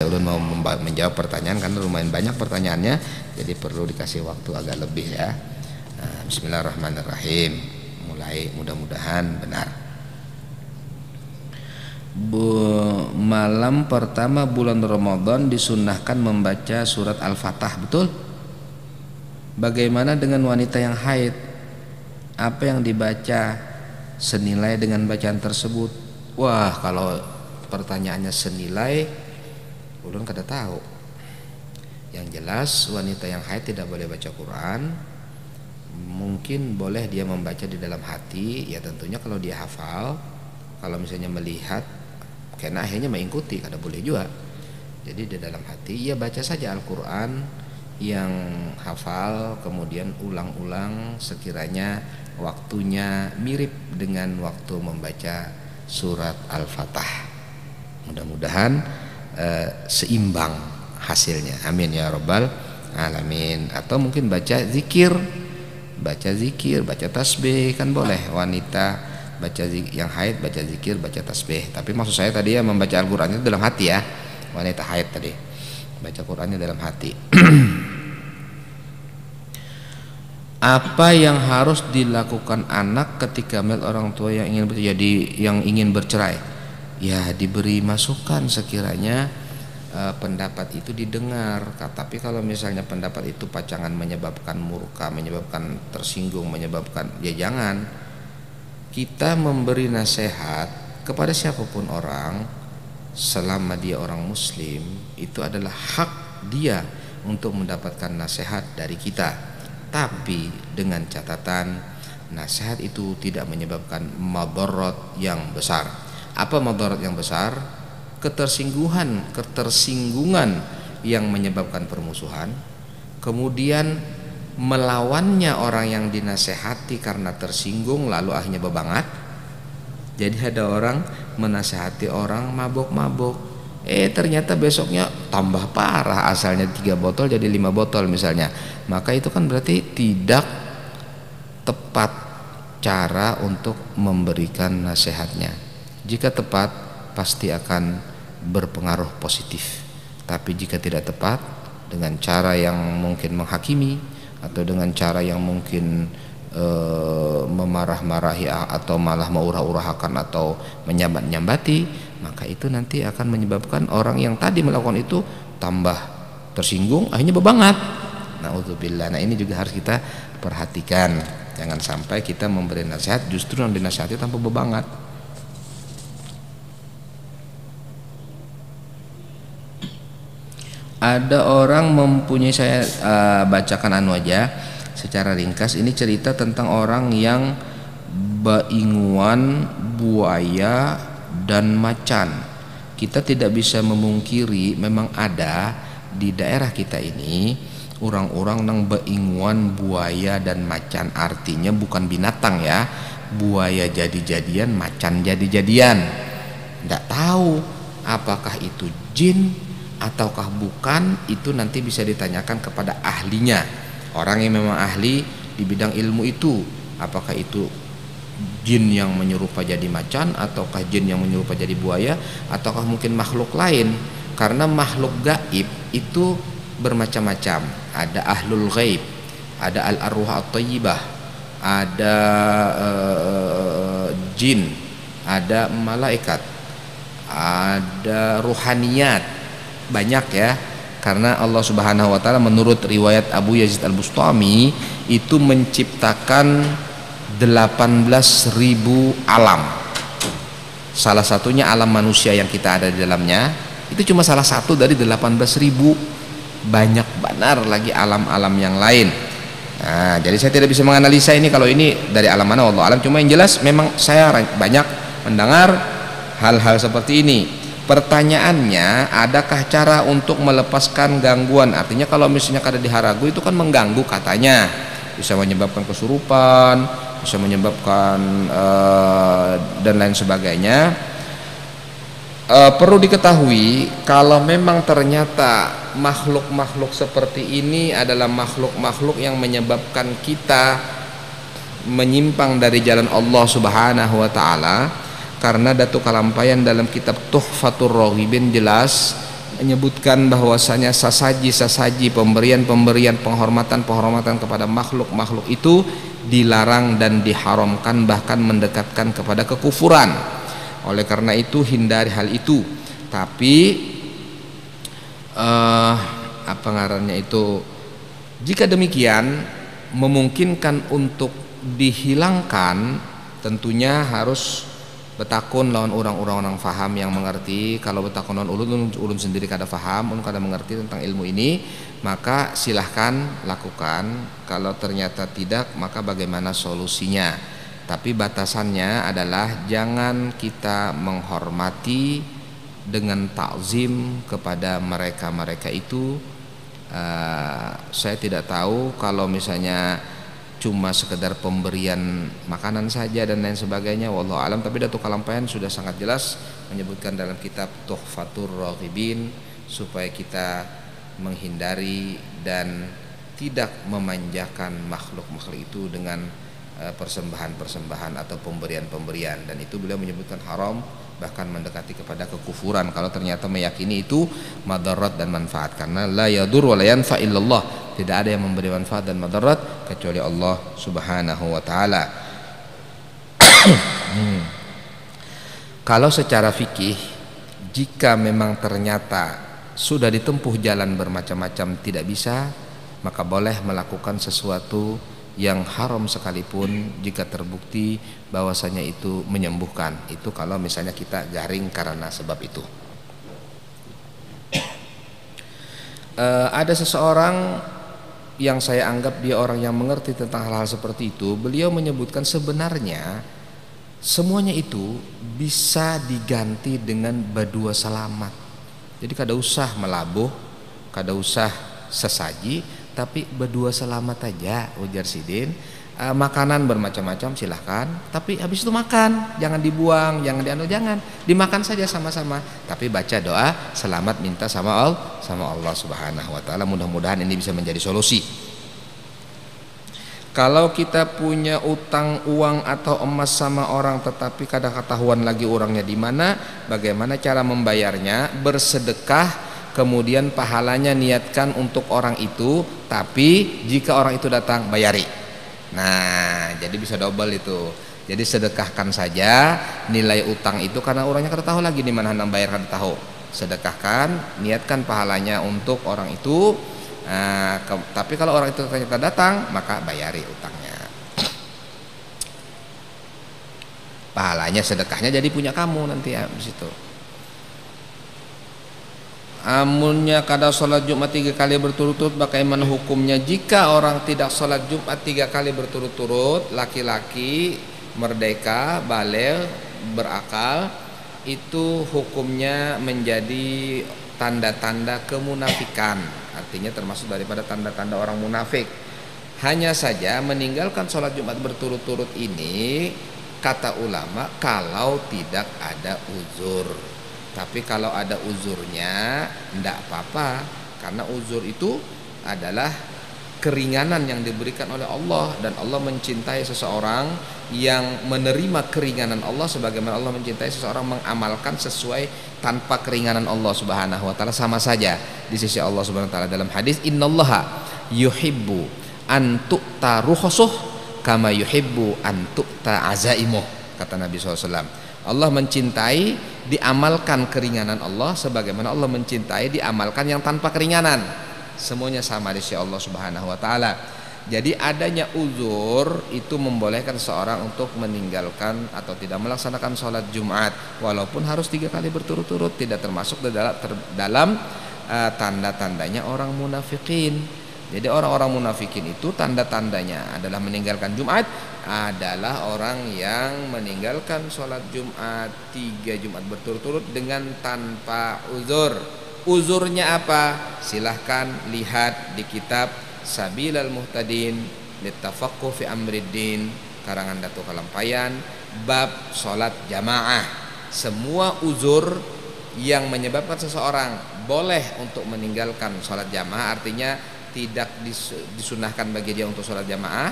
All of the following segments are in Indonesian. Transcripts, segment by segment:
ulun mau menjawab pertanyaan karena lumayan banyak pertanyaannya, jadi perlu dikasih waktu agak lebih ya. Nah, bismillahirrahmanirrahim. Mulai, mudah-mudahan benar. Malam pertama bulan Ramadan disunnahkan membaca surat Al-Fatah, betul? Bagaimana dengan wanita yang haid? Apa yang dibaca senilai dengan bacaan tersebut? Wah, kalau pertanyaannya senilai, ulun kada tahu. Yang jelas wanita yang haid tidak boleh baca Quran. Mungkin boleh dia membaca di dalam hati, ya tentunya kalau dia hafal. Kalau misalnya melihat, karena akhirnya mengikuti, kada boleh juga. Jadi di dalam hati ia baca saja Al-Quran yang hafal, kemudian ulang-ulang sekiranya waktunya mirip dengan waktu membaca surat Al-Fatah. Mudah-mudahan seimbang hasilnya, amin ya rabbal alamin. Atau mungkin baca zikir, baca tasbih, kan boleh wanita baca yang haid baca zikir, baca tasbih. Tapi maksud saya tadi ya membaca Al-Quran itu dalam hati ya, wanita haid tadi baca Qurannya dalam hati. Apa yang harus dilakukan anak ketika melihat orang tua yang ingin bercerai? Ya diberi masukan sekiranya pendapat itu didengar. Tapi kalau misalnya pendapat itu pacangan menyebabkan murka, menyebabkan tersinggung, menyebabkan, ya jangan. Kita memberi nasihat kepada siapapun orang selama dia orang muslim, itu adalah hak dia untuk mendapatkan nasihat dari kita. Tapi dengan catatan nasihat itu tidak menyebabkan madarat yang besar. Apa madarat yang besar? Ketersinggungan yang menyebabkan permusuhan, kemudian melawannya orang yang dinasehati karena tersinggung lalu akhirnya bebangat. Jadi ada orang menasehati orang mabok-mabok, ternyata besoknya tambah parah, asalnya 3 botol jadi 5 botol misalnya. Maka itu kan berarti tidak tepat cara untuk memberikan nasihatnya. Jika tepat pasti akan berpengaruh positif. Tapi jika tidak tepat, dengan cara yang mungkin menghakimi atau dengan cara yang mungkin memarah-marahi atau malah mengurah-urahkan atau menyambat-nyambati, maka itu nanti akan menyebabkan orang yang tadi melakukan itu tambah tersinggung, akhirnya bebangat. Na'udzubillah. Nah ini juga harus kita perhatikan, jangan sampai kita memberi nasihat justru yang dinasihati tanpa bebangat. Ada orang mempunyai, saya bacakan aja secara ringkas. Ini cerita tentang orang yang bainguan, buaya dan macan. Kita tidak bisa memungkiri memang ada di daerah kita ini orang-orang yang bainguan, buaya dan macan. Artinya bukan binatang ya, buaya jadi-jadian, macan jadi-jadian. Tidak tahu apakah itu jin ataukah bukan, itu nanti bisa ditanyakan kepada ahlinya, orang yang memang ahli di bidang ilmu itu. Apakah itu jin yang menyerupai jadi macan, ataukah jin yang menyerupai jadi buaya, ataukah mungkin makhluk lain. Karena makhluk gaib itu bermacam-macam. Ada ahlul ghaib, ada al-arwah at-thayyibah, ada jin, ada malaikat, ada ruhaniyat, banyak ya. Karena Allah Subhanahu wa taala menurut riwayat Abu Yazid Al-Bustami itu menciptakan 18.000 alam. Salah satunya alam manusia yang kita ada di dalamnya. Itu cuma salah satu dari 18.000. Banyak benar lagi alam-alam yang lain. Nah, jadi saya tidak bisa menganalisa ini kalau ini dari alam mana, wallahu alam. Cuma yang jelas memang saya banyak mendengar hal-hal seperti ini. Pertanyaannya, adakah cara untuk melepaskan gangguan? Artinya kalau misalnya kada diharagu itu kan mengganggu katanya, bisa menyebabkan kesurupan, bisa menyebabkan dan lain sebagainya. Perlu diketahui kalau memang ternyata makhluk-makhluk seperti ini adalah makhluk-makhluk yang menyebabkan kita menyimpang dari jalan Allah Subhanahu wa taala. Karena Datuk Kalampayan dalam kitab Tuhfatur Raghibin jelas menyebutkan bahwasanya sesaji pemberian penghormatan kepada makhluk itu dilarang dan diharamkan, bahkan mendekatkan kepada kekufuran. Oleh karena itu hindari hal itu. Tapi apa ngarannya itu, jika demikian memungkinkan untuk dihilangkan, tentunya harus betakun lawan orang-orang faham yang mengerti. Kalau betakun lawan ulun sendiri kada faham, ulun kada mengerti tentang ilmu ini, maka silahkan lakukan. Kalau ternyata tidak, maka bagaimana solusinya? Tapi batasannya adalah jangan kita menghormati dengan takzim kepada mereka itu. Saya tidak tahu kalau misalnya cuma sekedar pemberian makanan saja dan lain sebagainya, wallahu alam. Tapi Datuk Kalampayan sudah sangat jelas menyebutkan dalam kitab Tuhfatur Raghibin supaya kita menghindari dan tidak memanjakan makhluk itu dengan persembahan atau pemberian, dan itu beliau menyebutkan haram, bahkan mendekati kepada kekufuran kalau ternyata meyakini itu madarat dan manfaat. Karena la yadur wa la yanfa illallah, tidak ada yang memberi manfaat dan madarat kecuali Allah Subhanahu wa taala. Kalau secara fikih, jika memang ternyata sudah ditempuh jalan bermacam-macam tidak bisa, maka boleh melakukan sesuatu yang haram sekalipun jika terbukti bahwasanya itu menyembuhkan. Itu kalau misalnya kita garing karena sebab itu. Ada seseorang yang saya anggap dia orang yang mengerti tentang hal-hal seperti itu. Beliau menyebutkan sebenarnya semuanya itu bisa diganti dengan badua selamat. Jadi kada usah melabuh, kada usah sesaji, tapi berdua selamat aja, ujar Sidin. Makanan bermacam-macam silahkan, tapi habis itu makan, jangan dibuang, jangan dimakan saja sama-sama, tapi baca doa selamat, minta sama Allah Subhanahu wa taala. Mudah-mudahan ini bisa menjadi solusi. Kalau kita punya utang uang atau emas sama orang tetapi kada ketahuan lagi orangnya di mana, bagaimana cara membayarnya? Bersedekah, kemudian pahalanya niatkan untuk orang itu, tapi jika orang itu datang bayari. Nah, jadi bisa double itu. Jadi sedekahkan saja nilai utang itu, karena orangnya kada tahu lagi di mana hendak bayar, kada tahu. Sedekahkan, niatkan pahalanya untuk orang itu. Tapi kalau orang itu ternyata datang, maka bayari utangnya. Pahalanya, sedekahnya jadi punya kamu nanti ya di situ. Amunnya kada sholat Jumat 3 kali berturut-turut, bagaimana hukumnya jika orang tidak sholat Jumat 3 kali berturut-turut? Laki-laki merdeka, baligh, berakal, itu hukumnya menjadi tanda-tanda kemunafikan, artinya termasuk daripada tanda-tanda orang munafik. Hanya saja meninggalkan sholat Jumat berturut-turut ini, kata ulama, kalau tidak ada uzur. Tapi kalau ada uzurnya tidak apa-apa, karena uzur itu adalah keringanan yang diberikan oleh Allah, dan Allah mencintai seseorang yang menerima keringanan Allah sebagaimana Allah mencintai seseorang mengamalkan sesuai tanpa keringanan Allah Subhanahu wa taala. Sama saja di sisi Allah Subhanahu wa taala. Dalam hadis, innallaha yuhibbu an tu'ta rukhsuh kama yuhibbu an tu'ta azaimuh, kata Nabi SAW. Allah mencintai diamalkan keringanan Allah sebagaimana Allah mencintai diamalkan yang tanpa keringanan. Semuanya sama di sisi Allah Subhanahu wa taala. Jadi adanya uzur itu membolehkan seorang untuk meninggalkan atau tidak melaksanakan sholat Jumat walaupun harus 3 kali berturut-turut, tidak termasuk dalam tanda-tandanya orang munafikin. Jadi orang-orang munafikin itu tanda-tandanya adalah meninggalkan Jumat, adalah orang yang meninggalkan sholat Jumat 3 Jumat berturut-turut dengan tanpa uzur. Uzurnya apa? Silahkan lihat di kitab Sabilal Muhtadin Littafaqquh fi Amriddin karangan Datuk Kalampayan, bab sholat jamaah. Semua uzur yang menyebabkan seseorang boleh untuk meninggalkan sholat jamaah, artinya tidak disunahkan bagi dia untuk sholat jamaah,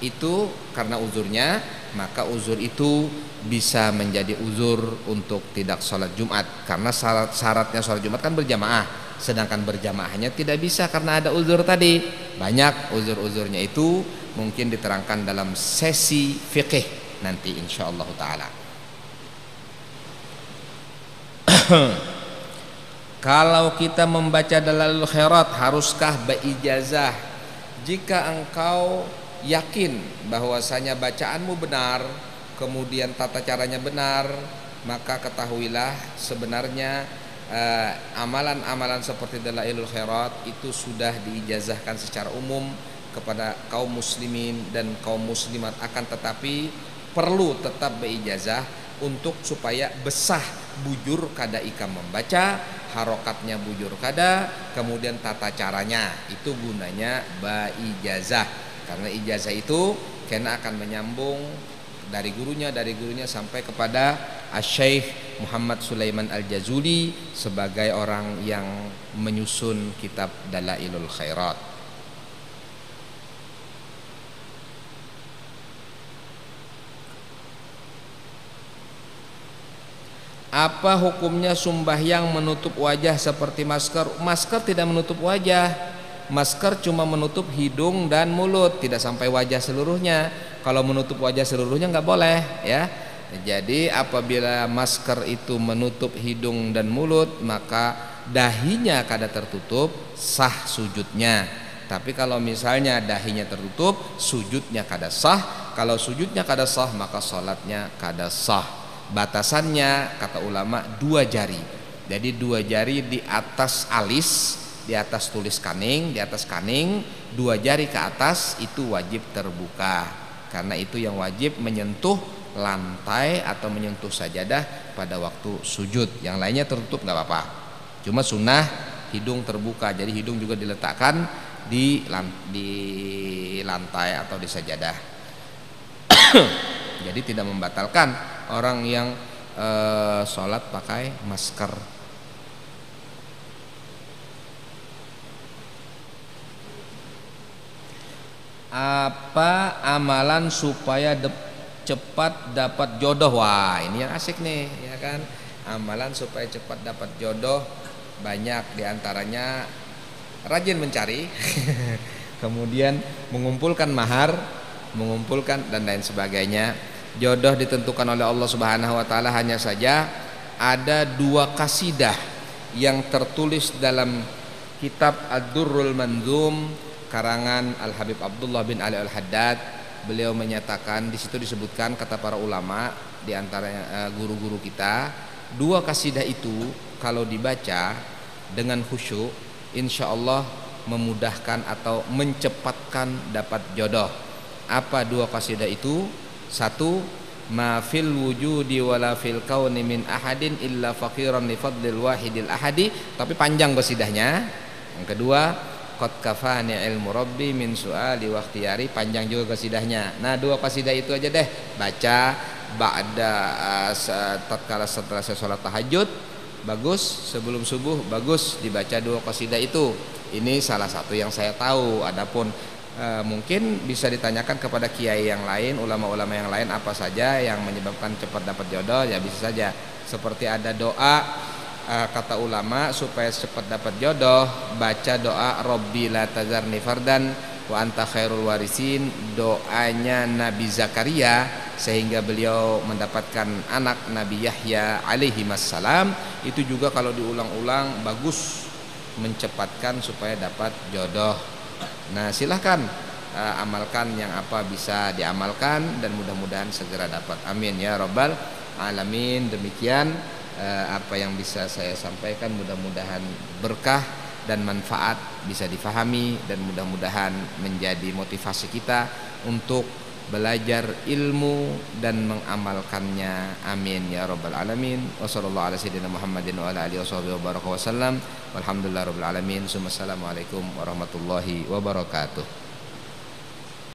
itu karena uzurnya, maka uzur itu bisa menjadi uzur untuk tidak sholat Jumat, karena syaratnya sholat Jumat kan berjamaah, sedangkan berjamaahnya tidak bisa karena ada uzur tadi. Banyak uzur-uzurnya itu mungkin diterangkan dalam sesi fikih nanti insyaallah taala. Kalau kita membaca Dalailul Khairat, haruskah beijazah? Jika engkau yakin bahwasanya bacaanmu benar, kemudian tata caranya benar, maka ketahuilah sebenarnya amalan-amalan seperti Dalailul Khairat itu sudah diijazahkan secara umum kepada kaum muslimin dan kaum muslimat, akan tetapi perlu tetap beijazah untuk supaya besah bujur kada ikam membaca, harokatnya bujur kada, kemudian tata caranya, itu gunanya beijazah. Karena ijazah itu kena akan menyambung dari gurunya sampai kepada Asy-Syaikh Muhammad Sulaiman Al-Jazuli sebagai orang yang menyusun kitab Dalailul Khairat. Apa hukumnya sembahyang menutup wajah seperti masker? Masker tidak menutup wajah. Masker cuma menutup hidung dan mulut, tidak sampai wajah seluruhnya. Kalau menutup wajah seluruhnya nggak boleh, ya. Jadi apabila masker itu menutup hidung dan mulut, maka dahinya kada tertutup, sah sujudnya. Tapi kalau misalnya dahinya tertutup, sujudnya kada sah. Kalau sujudnya kada sah, maka sholatnya kada sah. Batasannya kata ulama 2 jari. Jadi 2 jari di atas alis, di atas tulis kaning, di atas kaning, 2 jari ke atas itu wajib terbuka. Karena itu yang wajib menyentuh lantai atau menyentuh sajadah pada waktu sujud. Yang lainnya tertutup nggak apa-apa. Cuma sunnah hidung terbuka. Jadi hidung juga diletakkan di lantai atau di sajadah. Jadi tidak membatalkan orang yang sholat pakai masker. Apa amalan supaya cepat dapat jodoh? Wah, ini yang asik nih, ya kan? Amalan supaya cepat dapat jodoh banyak, diantaranya rajin mencari, kemudian mengumpulkan mahar, mengumpulkan dan lain sebagainya. Jodoh ditentukan oleh Allah Subhanahu wa taala, hanya saja ada 2 kasidah yang tertulis dalam kitab Ad-Durrul Manzum karangan Al-Habib Abdullah bin Ali Al-Haddad. Beliau menyatakan, di situ disebutkan kata para ulama, di antara guru-guru kita, 2 kasidah itu kalau dibaca dengan khusyuk, insya Allah memudahkan atau mencepatkan dapat jodoh. Apa 2 kasidah itu? 1, ma fil wujudi wala fil kauni min ahadin illa faqiran li fadlil wahidil ahadi, tapi panjang qasidahnya. Yang kedua, qad kafani ilmu rabbi min su'ali wa ikhtiyari, panjang juga qasidahnya. Nah, 2 qasidah itu aja deh, baca ba'da tatkala setelah salat tahajud bagus, sebelum subuh bagus dibaca 2 qasidah itu. Ini salah satu yang saya tahu. Adapun mungkin bisa ditanyakan kepada kiai yang lain, ulama-ulama yang lain, apa saja yang menyebabkan cepat dapat jodoh, ya bisa saja. Seperti ada doa kata ulama supaya cepat dapat jodoh, baca doa Rabbi la tazarni fardan wa anta khairul warisin, doanya Nabi Zakaria sehingga beliau mendapatkan anak Nabi Yahya alaihi wassalam. Itu juga kalau diulang-ulang bagus, mencepatkan supaya dapat jodoh. Nah, silahkan amalkan yang apa bisa diamalkan dan mudah-mudahan segera dapat. Amin ya rabbal alamin. Demikian apa yang bisa saya sampaikan, mudah-mudahan berkah dan manfaat bisa difahami dan mudah-mudahan menjadi motivasi kita untuk belajar ilmu dan mengamalkannya. Amin ya rabbal alamin. Wassallallahu ala sayyidina Muhammadin wa ala alihi wasallam. Walhamdulillah rabbil alamin. Assalamualaikum warahmatullahi wabarakatuh.